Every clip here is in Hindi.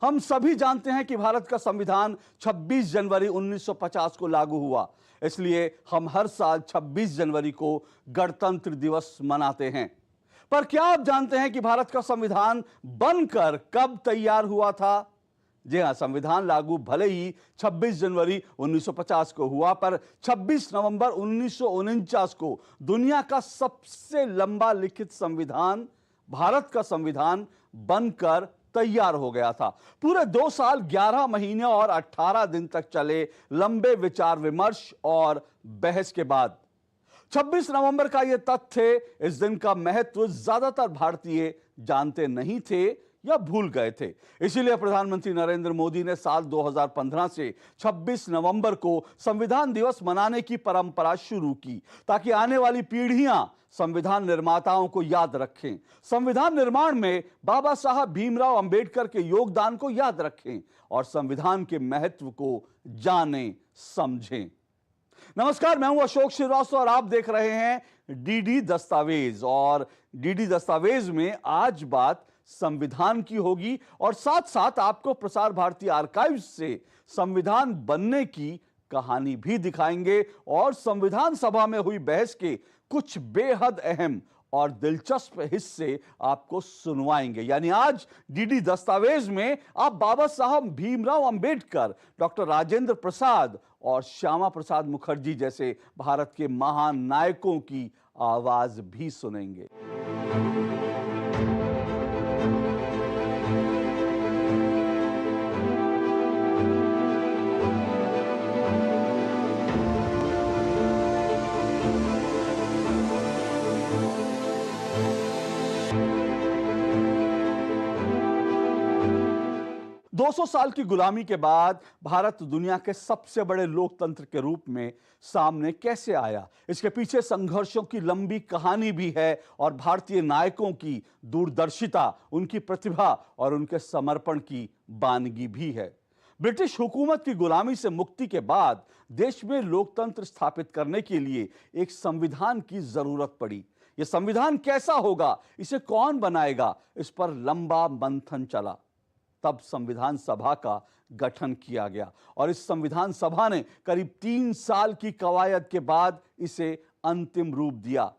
हम सभी जानते हैं कि भारत का संविधान 26 जनवरी 1950 को लागू हुआ, इसलिए हम हर साल 26 जनवरी को गणतंत्र दिवस मनाते हैं। पर क्या आप जानते हैं कि भारत का संविधान बनकर कब तैयार हुआ था? जी हां, संविधान लागू भले ही 26 जनवरी 1950 को हुआ, पर 26 नवंबर 1949 को दुनिया का सबसे लंबा लिखित संविधान, भारत का संविधान बनकर तैयार हो गया था। पूरे 2 साल 11 महीने और 18 दिन तक चले लंबे विचार विमर्श और बहस के बाद 26 नवंबर का यह तथ्य, इस दिन का महत्व ज्यादातर भारतीय जानते नहीं थे या भूल गए थे। इसीलिए प्रधानमंत्री नरेंद्र मोदी ने साल 2015 से 26 नवंबर को संविधान दिवस मनाने की परंपरा शुरू की, ताकि आने वाली पीढ़ियां संविधान निर्माताओं को याद रखें, संविधान निर्माण में बाबा साहब भीमराव अंबेडकर के योगदान को याद रखें और संविधान के महत्व को जानें समझें। नमस्कार, मैं हूं अशोक श्रीवास्तव और आप देख रहे हैं डीडी दस्तावेज। और डीडी दस्तावेज में आज बात संविधान की होगी और साथ साथ आपको प्रसार भारती आर्काइव्स से संविधान बनने की कहानी भी दिखाएंगे और संविधान सभा में हुई बहस के कुछ बेहद अहम और दिलचस्प हिस्से आपको सुनवाएंगे। यानी आज डीडी दस्तावेज में आप बाबा साहब भीमराव अंबेडकर, डॉक्टर राजेंद्र प्रसाद और श्यामा प्रसाद मुखर्जी जैसे भारत के महान नायकों की आवाज भी सुनेंगे। 200 साल की गुलामी के बाद भारत दुनिया के सबसे बड़े लोकतंत्र के रूप में सामने कैसे आया, इसके पीछे संघर्षों की लंबी कहानी भी है और भारतीय नायकों की दूरदर्शिता, उनकी प्रतिभा और उनके समर्पण की बानगी भी है। ब्रिटिश हुकूमत की गुलामी से मुक्ति के बाद देश में लोकतंत्र स्थापित करने के लिए एक संविधान की जरूरत पड़ी। यह संविधान कैसा होगा, इसे कौन बनाएगा, इस पर लंबा मंथन चला। तब संविधान सभा का गठन किया गया और इस संविधान सभा ने करीब 3 साल की कवायद के बाद इसे अंतिम रूप दिया।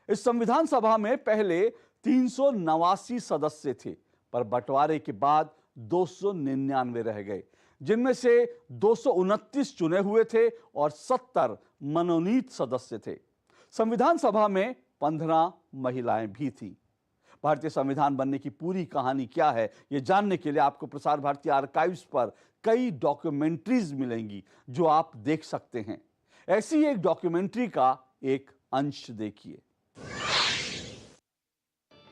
इस संविधान सभा में पहले 389 सदस्य थे, पर बंटवारे के बाद 299 रह गए, जिनमें से 229 चुने हुए थे और 70 मनोनीत सदस्य थे। संविधान सभा में 15 महिलाएं भी थीं। भारतीय संविधान बनने की पूरी कहानी क्या है, यह जानने के लिए आपको प्रसार भारती आर्काइव्स पर कई डॉक्यूमेंट्रीज मिलेंगी जो आप देख सकते हैं। ऐसी एक डॉक्यूमेंट्री का एक अंश देखिए।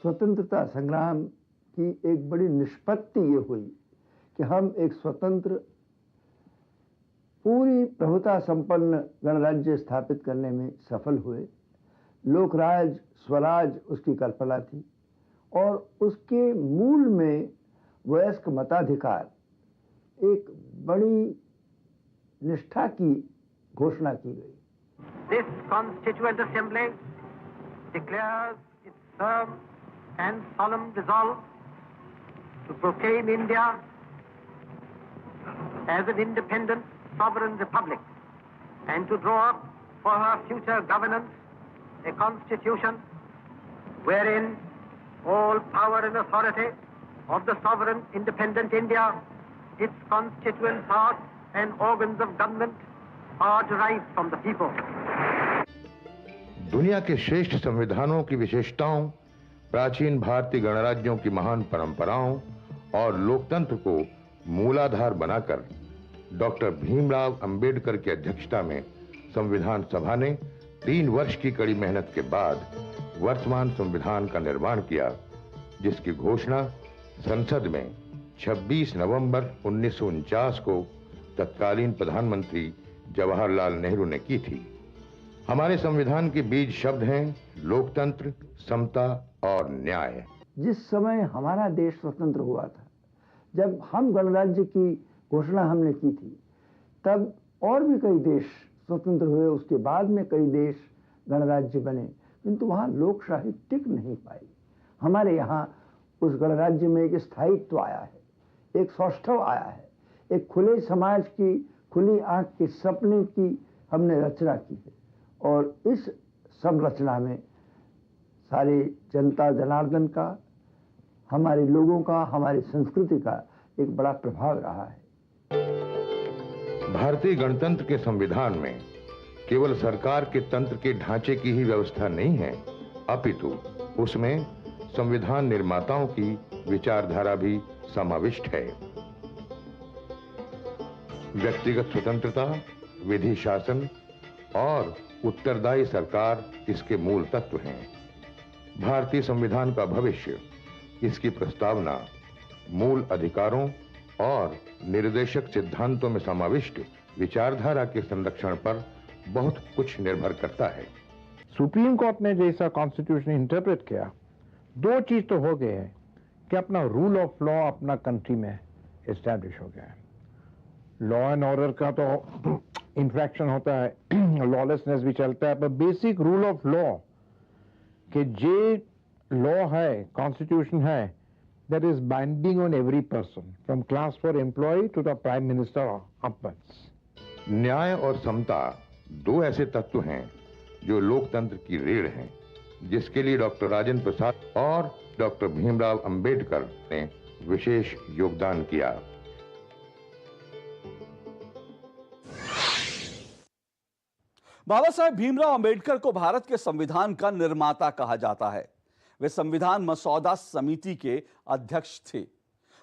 स्वतंत्रता संग्राम की एक बड़ी निष्पत्ति ये हुई कि हम एक स्वतंत्र, पूरी प्रभुता संपन्न गणराज्य स्थापित करने में सफल हुए। लोकराज, स्वराज उसकी कल्पना थी और उसके मूल में वयस्क मताधिकार, एक बड़ी निष्ठा की घोषणा की गई। This Constituent Assembly declares its firm and solemn resolve to proclaim India as an independent sovereign republic and to draw up for her future governance a constitution wherein all power and authority of the sovereign independent India, its constituent parts and organs of government are derived from the people. दुनिया के श्रेष्ठ संविधानों की विशेषताओं, प्राचीन भारतीय गणराज्यों की महान परंपराओं और लोकतंत्र को मूलाधार बनाकर डॉक्टर भीमराव अंबेडकर की अध्यक्षता में संविधान सभा ने 3 वर्ष की कड़ी मेहनत के बाद वर्तमान संविधान का निर्माण किया, जिसकी घोषणा संसद में 26 नवंबर 1949 को तत्कालीन प्रधानमंत्री जवाहरलाल नेहरू ने की थी। हमारे संविधान के बीज शब्द हैं लोकतंत्र, समता और न्याय। जिस समय हमारा देश स्वतंत्र हुआ था, जब हम गणराज्य की घोषणा हमने की थी, तब और भी कई देश स्वतंत्र हुए। उसके बाद में कई देश गणराज्य बने, किंतु वहां लोकशाही टिक नहीं पाई। हमारे यहाँ उस गणराज्य में एक स्थायित्व आया है, एक सौष्ठव आया है, एक खुले समाज की, खुली आंख के सपने की हमने रचना की है। और इस सब रचना में सारी जनता जनार्दन का, हमारे लोगों का, हमारी संस्कृति का एक बड़ा प्रभाव रहा है। भारतीय गणतंत्र के संविधान में केवल सरकार के तंत्र के ढांचे की ही व्यवस्था नहीं है, अपितु उसमें संविधान निर्माताओं की विचारधारा भी समाविष्ट है। व्यक्तिगत स्वतंत्रता, विधि शासन और उत्तरदायी सरकार इसके मूल तत्व हैं। भारतीय संविधान का भविष्य, इसकी प्रस्तावना मूल अधिकारों और निर्देशक सिद्धांतों में समाविष्ट विचारधारा के संरक्षण पर बहुत कुछ निर्भर करता है। सुप्रीम कोर्ट ने जैसा कॉन्स्टिट्यूशन इंटरप्रेट किया, दो चीज तो हो गए हैं कि अपना रूल ऑफ लॉ अपना कंट्री में एस्टैब्लिश हो गया है। लॉ एंड ऑर्डर का तो इंफ्रैक्शन होता है, लॉलेसनेस भी चलता है, पर बेसिक रूल ऑफ लॉ कि जे लॉ है, कॉन्स्टिट्यूशन है, that is binding on every person from class 4 employ to the prime minister upwards. न्याय और समता दो ऐसे तत्व हैं जो लोकतंत्र की रीढ़ हैं, जिसके लिए डॉक्टर राजेंद्र प्रसाद और डॉक्टर भीमराव अंबेडकर ने विशेष योगदान किया। बाबा साहेब भीमराव अंबेडकर को भारत के संविधान का निर्माता कहा जाता है। वे संविधान मसौदा समिति के अध्यक्ष थे।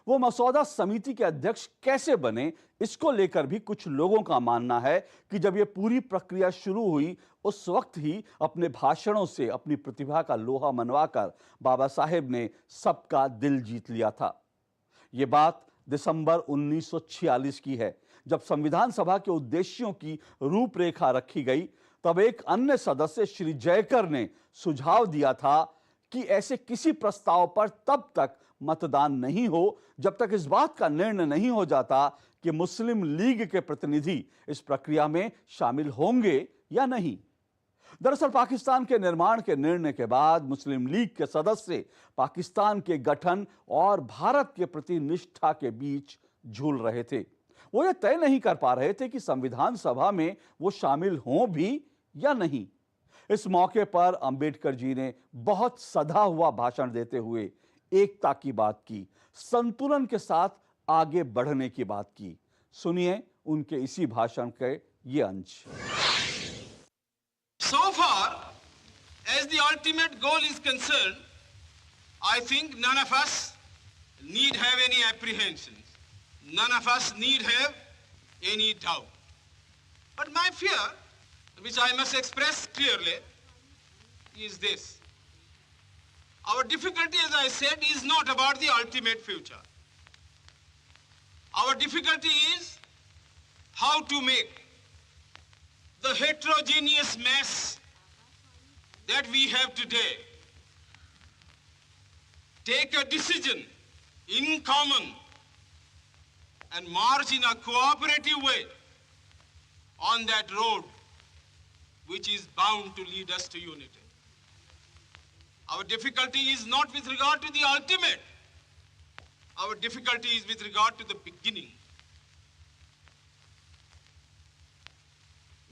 वो मसौदा समिति के अध्यक्ष कैसे बने, इसको लेकर भी कुछ लोगों का मानना है कि जब ये पूरी प्रक्रिया शुरू हुई, उस वक्त ही अपने भाषणों से अपनी प्रतिभा का लोहा मनवाकर बाबा साहेब ने सबका दिल जीत लिया था। ये बात दिसंबर 1946 की है, जब संविधान सभा के उद्देश्यों की रूपरेखा रखी गई। तब एक अन्य सदस्य श्री जयकर ने सुझाव दिया था कि ऐसे किसी प्रस्ताव पर तब तक मतदान नहीं हो जब तक इस बात का निर्णय नहीं हो जाता कि मुस्लिम लीग के प्रतिनिधि इस प्रक्रिया में शामिल होंगे या नहीं। दरअसल पाकिस्तान के निर्माण के निर्णय के बाद मुस्लिम लीग के सदस्य पाकिस्तान के गठन और भारत के प्रति निष्ठा के बीच झूल रहे थे। वो ये तय नहीं कर पा रहे थे कि संविधान सभा में वो शामिल हों भी या नहीं। इस मौके पर अंबेडकर जी ने बहुत सधा हुआ भाषण देते हुए एकता की बात की, संतुलन के साथ आगे बढ़ने की बात की। सुनिए उनके इसी भाषण के ये अंश। So far as the ultimate goal is concerned, I think none of us need have any apprehensions. None of us need have any doubt. But my fear, which I must express clearly, is this. Our difficulty, as I said, is not about the ultimate future. Our difficulty is how to make the heterogeneous mass that we have today take a decision in common and march in a cooperative way on that road which is bound to lead us to unity. Our difficulty is not with regard to the ultimate. Our difficulty is with regard to the beginning.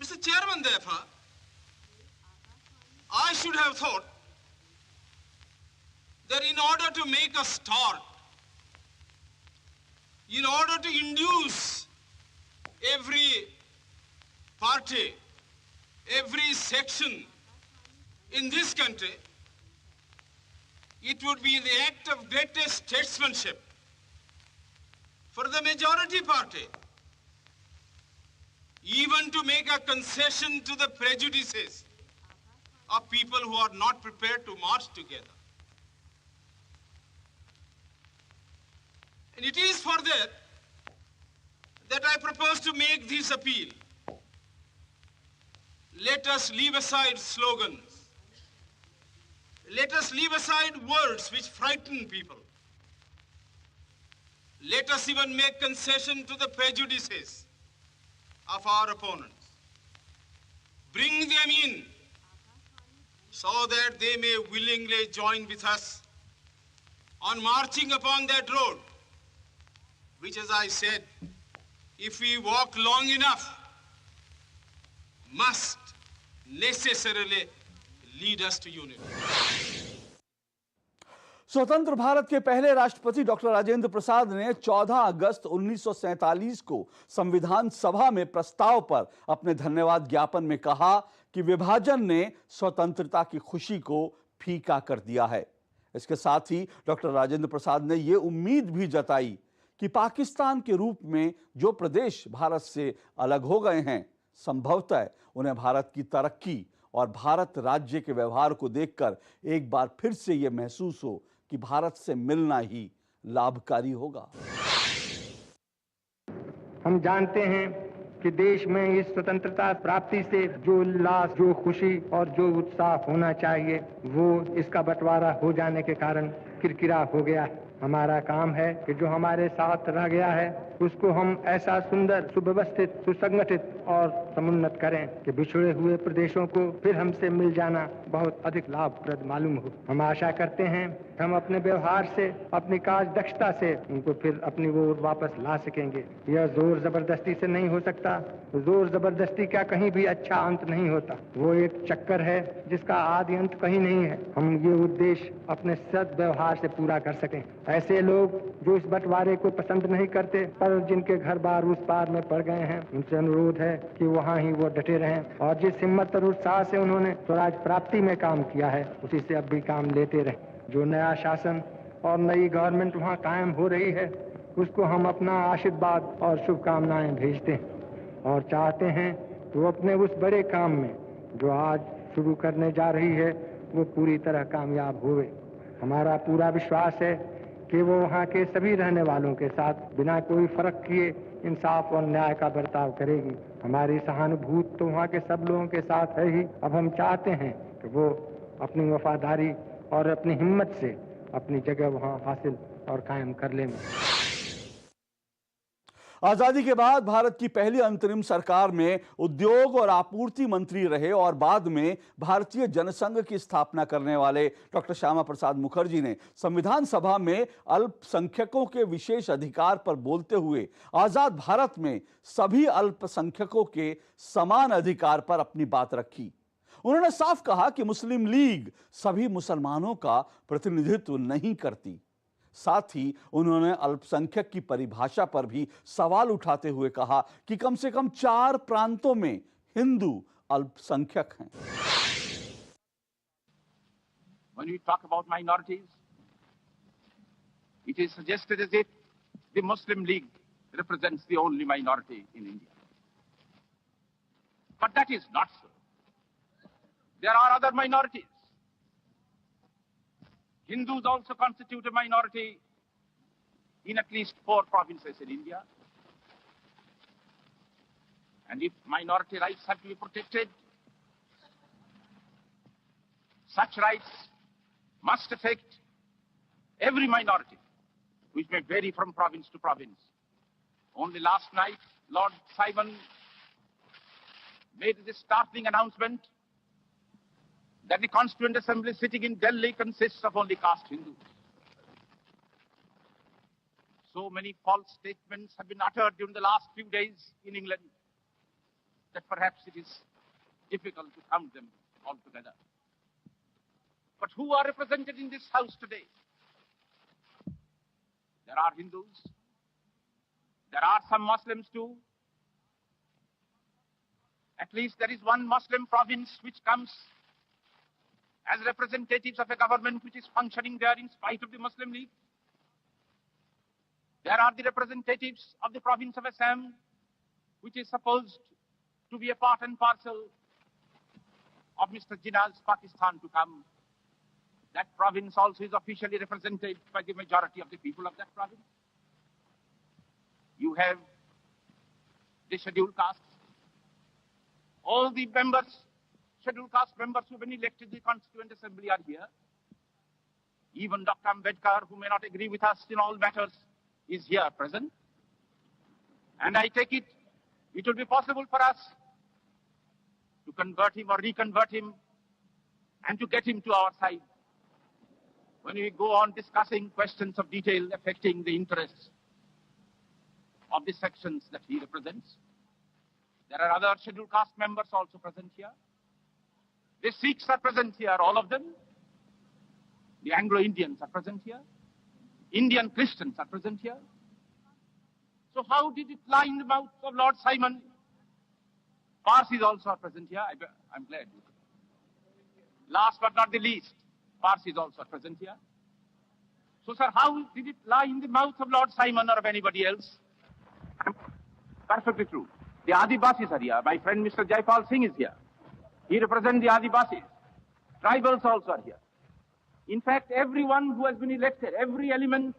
Mr. Chairman, therefore, I should have thought that in order to make a start, in order to induce every party, every section in this country, it would be the act of greatest statesmanship for the majority party even to make a concession to the prejudices of people who are not prepared to march together. And it is for that I propose to make this appeal. Let us leave aside slogans. Let us leave aside words which frighten people. Let us even make concession to the prejudices of our opponents. Bring them in so that they may willingly join with us on marching upon that road which, as I said, if we walk long enough, must necessarily lead us to unity. स्वतंत्र भारत के पहले राष्ट्रपति डॉक्टर राजेंद्र प्रसाद ने 14 अगस्त 1947 को संविधान सभा में प्रस्ताव पर अपने धन्यवाद ज्ञापन में कहा कि विभाजन ने स्वतंत्रता की खुशी को फीका कर दिया है। इसके साथ ही डॉक्टर राजेंद्र प्रसाद ने यह उम्मीद भी जताई कि पाकिस्तान के रूप में जो प्रदेश भारत से अलग हो गए हैं, संभवतः उन्हें भारत की तरक्की और भारत राज्य के व्यवहार को देखकर एक बार फिर से यह महसूस हो कि भारत से मिलना ही लाभकारी होगा। हम जानते हैं कि देश में इस स्वतंत्रता प्राप्ति से जो उल्लास, जो खुशी और जो उत्साह होना चाहिए, वो इसका बंटवारा हो जाने के कारण किरकिरा हो गया है। हमारा काम है कि जो हमारे साथ रह गया है उसको हम ऐसा सुंदर, सुव्यवस्थित, सुसंगठित और समुन्नत करें कि बिछड़े हुए प्रदेशों को फिर हमसे मिल जाना बहुत अधिक लाभप्रद मालूम हो। हम आशा करते हैं कि हम अपने व्यवहार से, अपनी कार्य दक्षता से उनको फिर अपनी ओर वापस ला सकेंगे। यह जोर जबरदस्ती से नहीं हो सकता। जोर जबरदस्ती का कहीं भी अच्छा अंत नहीं होता। वो एक चक्कर है जिसका आदि अंत कहीं नहीं है। हम ये उद्देश्य अपने सद्व्यवहार से पूरा कर सकें। ऐसे लोग जो इस बंटवारे को पसंद नहीं करते पर जिनके घर बार उस पार में पड़ गए हैं, उनसे अनुरोध है कि वहाँ ही वो डटे रहें और जिस हिम्मत और उत्साह से उन्होंने स्वराज प्राप्ति में काम किया है उसी से अब भी काम लेते रहें। जो नया शासन और नई गवर्नमेंट वहाँ कायम हो रही है उसको हम अपना आशीर्वाद और शुभकामनाएं भेजते हैं और चाहते हैं कि वो अपने उस बड़े काम में जो आज शुरू करने जा रही है वो पूरी तरह कामयाब हुए। हमारा पूरा विश्वास है कि वो वहाँ के सभी रहने वालों के साथ बिना कोई फर्क किए इंसाफ और न्याय का बर्ताव करेगी। हमारी सहानुभूति तो वहाँ के सब लोगों के साथ है ही। अब हम चाहते हैं कि वो अपनी वफादारी और अपनी हिम्मत से अपनी जगह वहाँ हासिल और कायम कर लें। आजादी के बाद भारत की पहली अंतरिम सरकार में उद्योग और आपूर्ति मंत्री रहे और बाद में भारतीय जनसंघ की स्थापना करने वाले डॉक्टर श्यामा प्रसाद मुखर्जी ने संविधान सभा में अल्पसंख्यकों के विशेष अधिकार पर बोलते हुए आजाद भारत में सभी अल्पसंख्यकों के समान अधिकार पर अपनी बात रखी। उन्होंने साफ कहा कि मुस्लिम लीग सभी मुसलमानों का प्रतिनिधित्व नहीं करती। साथ ही उन्होंने अल्पसंख्यक की परिभाषा पर भी सवाल उठाते हुए कहा कि कम से कम 4 प्रांतों में हिंदू अल्पसंख्यक हैं। When we talk about minorities, it is suggested as if the Muslim League represents the only minority in India. But that is not so. There are other minorities. Hindus also constitute a minority in at least 4 provinces in India. And if minority rights have to be protected, such rights must affect every minority, which may vary from province to province. Only last night, Lord Simon made this startling announcement that the Constituent Assembly sitting in Delhi consists of only caste Hindus. So many false statements have been uttered during the last few days in England that perhaps it is difficult to count them all together. But who are represented in this House today? There are Hindus. There are some Muslims too. At least there is one Muslim province which comes as representatives of a government which is functioning there in spite of the Muslim League. There are the representatives of the province of Assam, which is supposed to be a part and parcel of Mr. Jinnah's Pakistan to come. That province also is officially represented by the majority of the people of that province. You have the scheduled castes. All the members, scheduled caste members who have been elected to the Constituent Assembly are here. Even Dr. Ambedkar, who may not agree with us in all matters, is here present. And I take it, it will be possible for us to convert him or reconvert him and to get him to our side when we go on discussing questions of detail affecting the interests of the sections that he represents. There are other scheduled caste members also present here. The Sikhs are present here, all of them. The Anglo-Indians are present here. Indian Christians are present here. So how did it lie in the mouth of Lord Simon? Parsis also are present here. I'm glad. Last but not the least, Parsis also are present here. So, sir, how did it lie in the mouth of Lord Simon or of anybody else? Perfectly true. The Adivasis are here. My friend Mr. Jaipal Singh is here. He represents the Adivasis. Tribals also are here. In fact, everyone who has been elected, every element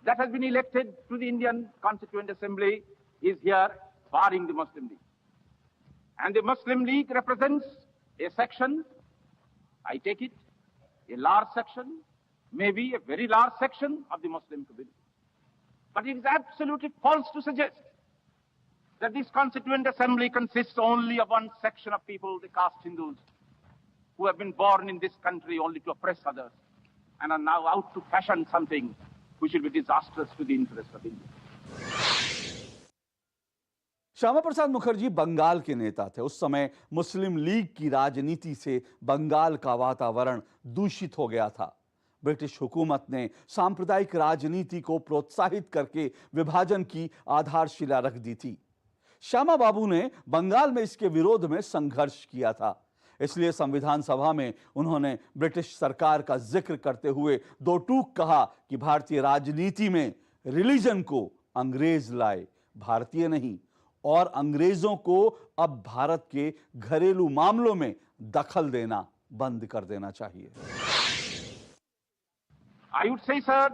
that has been elected to the Indian Constituent Assembly is here, barring the Muslim League. And the Muslim League represents a section, I take it, a large section, maybe a very large section of the Muslim community. But it is absolutely false to suggest that this Constituent Assembly consists only of one section of people, the caste Hindus, who have been born in this country only to oppress others and are now out to fashion something which will be disastrous to the interests of India. Shyama Prasad Mukherjee Bengal के नेता थे। उस समय मुस्लिम लीग की राजनीति से बंगाल का वातावरण दूषित हो गया था। ब्रिटिश हुकूमत ने सांप्रदायिक राजनीति को प्रोत्साहित करके विभाजन की आधारशिला रख दी थी। श्यामा बाबू ने बंगाल में इसके विरोध में संघर्ष किया था। इसलिए संविधान सभा में उन्होंने ब्रिटिश सरकार का जिक्र करते हुए दो टूक कहा कि भारतीय राजनीति में रिलीजन को अंग्रेज लाए, भारतीय नहीं, और अंग्रेजों को अब भारत के घरेलू मामलों में दखल देना बंद कर देना चाहिए। I would say, sir,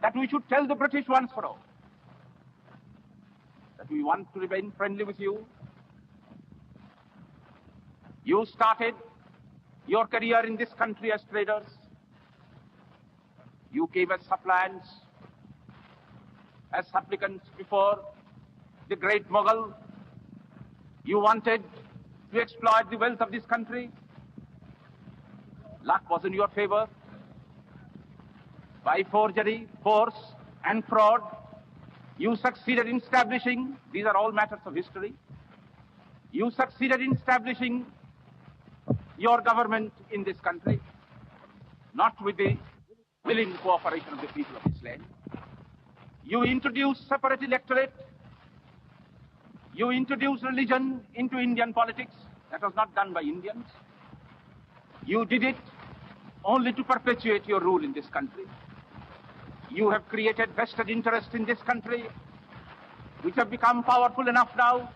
that we should tell the British once for all that we want to remain friendly with you. You started your career in this country as traders. You came as suppliants, as supplicants before the great Mughal. You wanted to exploit the wealth of this country. Luck was in your favor. By forgery, force, and fraud, you succeeded in establishing, these are all matters of history, you succeeded in establishing your government in this country, not with the willing cooperation of the people of this land. You introduced separate electorate. You introduced religion into Indian politics. That was not done by Indians. You did it only to perpetuate your rule in this country. You have created vested interest in this country, which have become powerful enough now,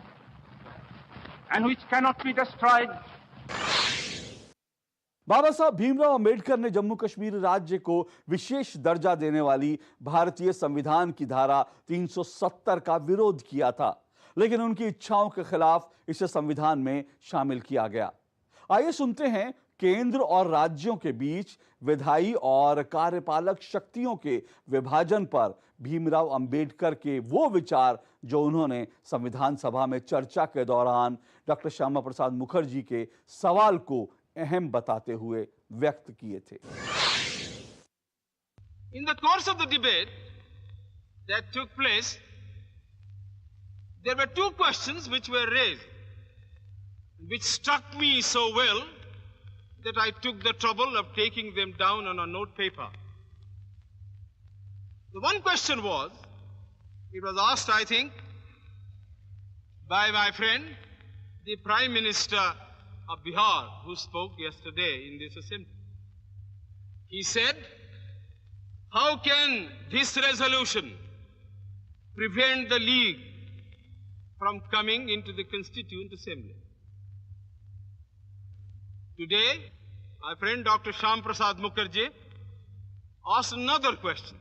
and which cannot be destroyed. बाबा साहब भीमराव अंबेडकर ने जम्मू कश्मीर राज्य को विशेष दर्जा देने वाली भारतीय संविधान की धारा 370 का विरोध किया था, लेकिन उनकी इच्छाओं के खिलाफ इसे संविधान में शामिल किया गया। आइए सुनते हैं केंद्र और राज्यों के बीच विधायी और कार्यपालक शक्तियों के विभाजन पर भीमराव अंबेडकर के वो विचार जो उन्होंने संविधान सभा में चर्चा के दौरान डॉक्टर श्यामा प्रसाद मुखर्जी के सवाल को अहम बताते हुए व्यक्त किए थे। In the course of the debate that took place, there were two questions which were raised, which struck me so well that I took the trouble of taking them down on a note paper. The one question was, it was asked, I think, by my friend, the Prime Minister of Bihar, who spoke yesterday in this assembly. He said, how can this resolution prevent the League from coming into the Constituent Assembly? Today, my friend Dr. Shyam Prasad Mukherjee asked another question.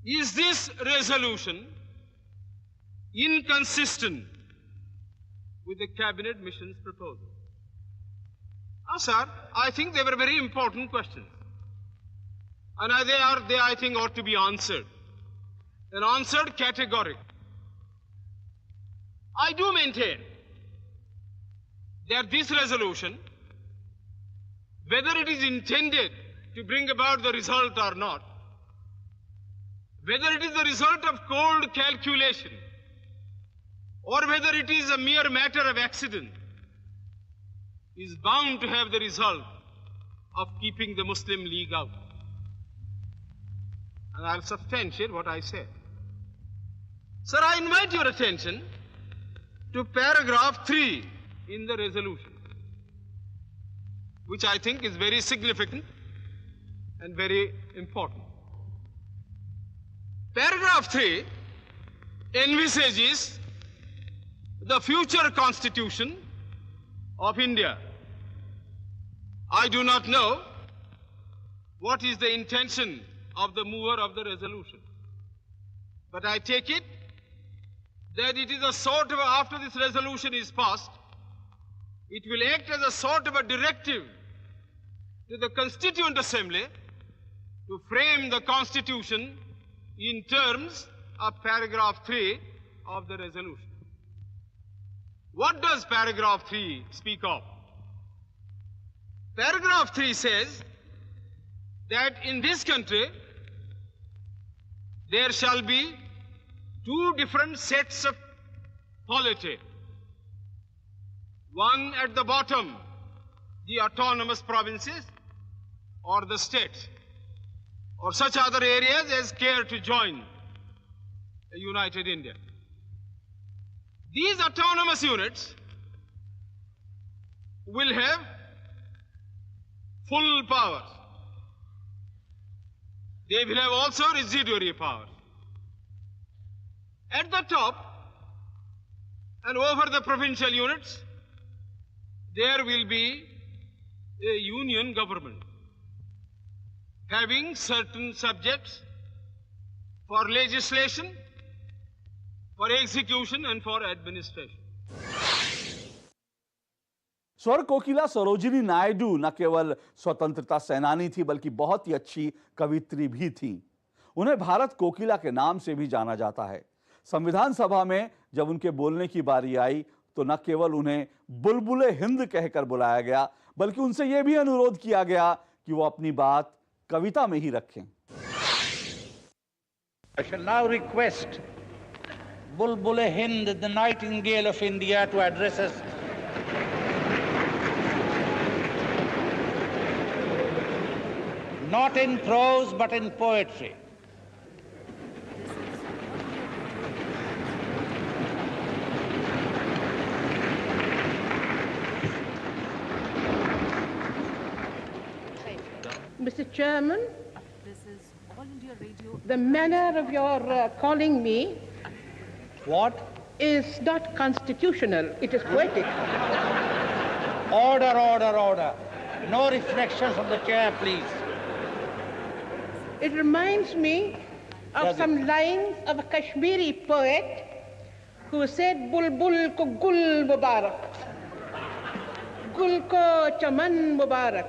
Is this resolution inconsistent with the cabinet mission's proposal? Sir, I think they were very important questions. And they I think, ought to be answered. And answered categorically. I do maintain that this resolution, whether it is intended to bring about the result or not, whether it is the result of cold calculation or whether it is a mere matter of accident, is bound to have the result of keeping the Muslim League out. And I'll substantiate what I said. Sir, I invite your attention to paragraph 3 in the resolution, which I think is very significant and very important. Paragraph 3 envisages the future constitution of India. I do not know what is the intention of the mover of the resolution, but I take it that it is a sort of, after this resolution is passed, it will act as a sort of a directive to the Constituent Assembly to frame the Constitution in terms of paragraph 3 of the resolution. What does paragraph 3 speak of? Paragraph 3 says that in this country there shall be two different sets of polity. One at the bottom, the autonomous provinces or the states, or such other areas as care to join a united India. These autonomous units will have full powers. They will have also residuary powers. At the top and over the provincial units, there will be a union government having certain subjects for legislation, for execution and for administration. स्वर कोकिला सरोजिनी नायडू न केवल स्वतंत्रता सेनानी थी बल्कि बहुत ही अच्छी कवित्री भी थी। उन्हें भारत कोकिला के नाम से भी जाना जाता है। संविधान सभा में जब उनके बोलने की बारी आई तो न केवल उन्हें बुलबुले हिंद कहकर बुलाया गया बल्कि उनसे यह भी अनुरोध किया गया कि वो अपनी बात कविता में ही रखें। I shall now request Bulbul-e Hind, the Nightingale of India, to address us. Not in prose, but in poetry. Mr. Chairman, this is All India Radio. The manner of your calling me What? is not constitutional, it is poetic. Order, order, order. No reflections from the chair, please. It reminds me of some lines of a Kashmiri poet who said, Bulbul ko gul mubarak, gul ko chaman mubarak,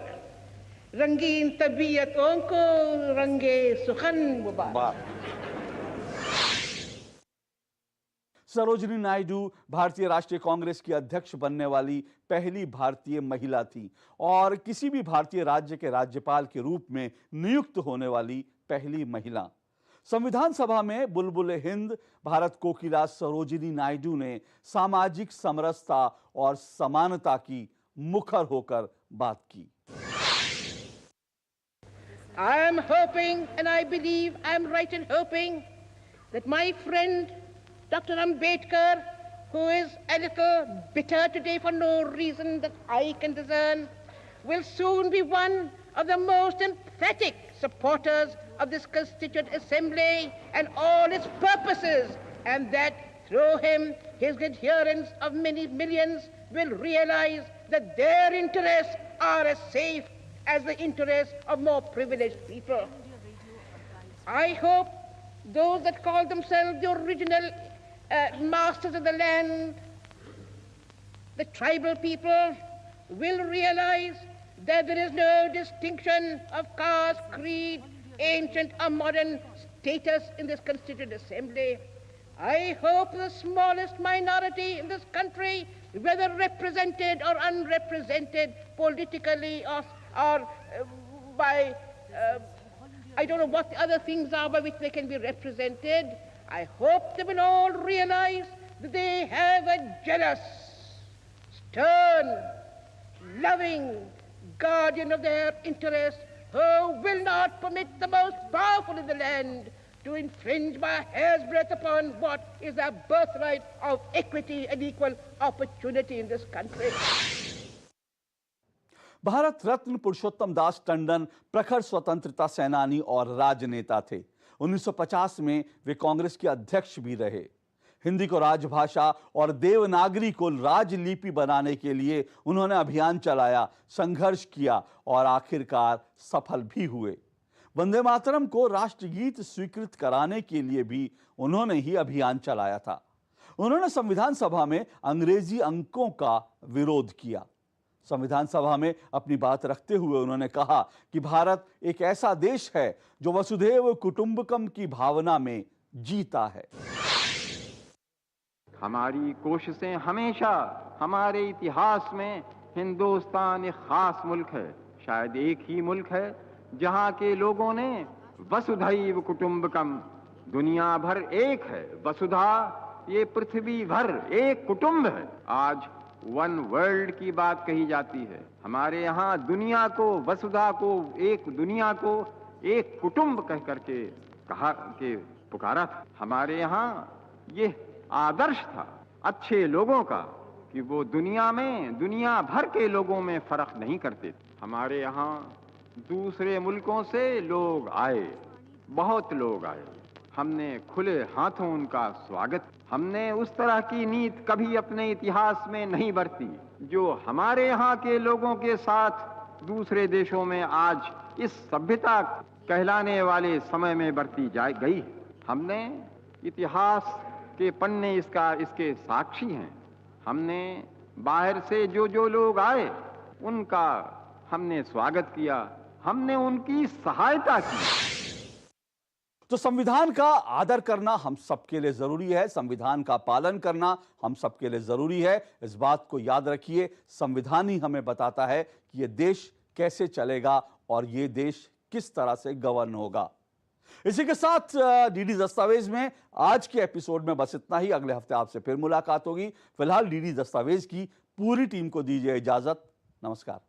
rangeen tabiyaton ko range sukhan mubarak. Sarojini Naidu भारतीय राष्ट्रीय कांग्रेस की अध्यक्ष बनने वाली पहली भारतीय महिला थी और किसी भी भारतीय राज्य के राज्यपाल के रूप में नियुक्त होने वाली पहली महिला। संविधान सभा में बुलबुल हिंद भारत कोकिला सरोजिनी नायडू ने सामाजिक समरसता और समानता की मुखर होकर बात की। I am hoping and I believe I am right in hoping that my friend Dr. Ambedkar, who is a little bitter today for no reason that I can discern, will soon be one of the most emphatic supporters of this Constituent Assembly and all its purposes, and that through him his adherents of many millions will realize that their interests are as safe as the interests of more privileged people. I hope those that call themselves the original masters of the land, the tribal people, will realize that there is no distinction of caste, creed, ancient or modern status in this Constituent Assembly. I hope the smallest minority in this country, whether represented or unrepresented politically or by I don't know what the other things are by which they can be represented. I hope they will all realize that they have a jealous, stern, loving guardian of their interests who will not permit the most powerful in the land to infringe by a hair's breadth upon what is the birthright of equity and equal opportunity in this country. Bharat Ratna पुरुषोत्तम दास टंडन प्रखर स्वतंत्रता सेनानी और राजनेता थे। 1950 में वे कांग्रेस के अध्यक्ष भी रहे। हिंदी को राजभाषा और देवनागरी को राजलिपि बनाने के लिए उन्होंने अभियान चलाया, संघर्ष किया और आखिरकार सफल भी हुए। वंदे मातरम को राष्ट्रगीत स्वीकृत कराने के लिए भी उन्होंने ही अभियान चलाया था। उन्होंने संविधान सभा में अंग्रेजी अंकों का विरोध किया। संविधान सभा में अपनी बात रखते हुए उन्होंने कहा कि भारत एक ऐसा देश है जो वसुधैव कुटुंबकम की भावना में जीता है। हमारी कोशिशें हमेशा हमारे इतिहास में हिंदुस्तान एक खास मुल्क है, शायद एक ही मुल्क है जहां के लोगों ने वसुधैव कुटुंबकम, दुनिया भर एक है, वसुधा ये पृथ्वी भर एक कुटुंब है। आज वन वर्ल्ड की बात कही जाती है। हमारे यहाँ दुनिया को, वसुधा को, एक दुनिया को एक कुटुंब कह करके कहा के पुकारा था। हमारे यहाँ ये आदर्श था अच्छे लोगों का कि वो दुनिया में, दुनिया भर के लोगों में फर्क नहीं करते। हमारे यहाँ दूसरे मुल्कों से लोग आए, बहुत लोग आए, हमने खुले हाथों उनका स्वागत। हमने उस तरह की नीति कभी अपने इतिहास में नहीं बरती जो हमारे यहाँ के लोगों के साथ दूसरे देशों में आज इस सभ्यता कहलाने वाले समय में बरती गई। हमने इतिहास के पन्ने इसके साक्षी हैं। हमने बाहर से जो लोग आए उनका हमने स्वागत किया, हमने उनकी सहायता की। तो संविधान का आदर करना हम सबके लिए जरूरी है, संविधान का पालन करना हम सबके लिए जरूरी है। इस बात को याद रखिए, संविधान ही हमें बताता है कि ये देश कैसे चलेगा और ये देश किस तरह से गवर्न होगा। इसी के साथ डीडी दस्तावेज में आज के एपिसोड में बस इतना ही। अगले हफ्ते आपसे फिर मुलाकात होगी। फिलहाल डीडी दस्तावेज की पूरी टीम को दीजिए इजाजत। नमस्कार।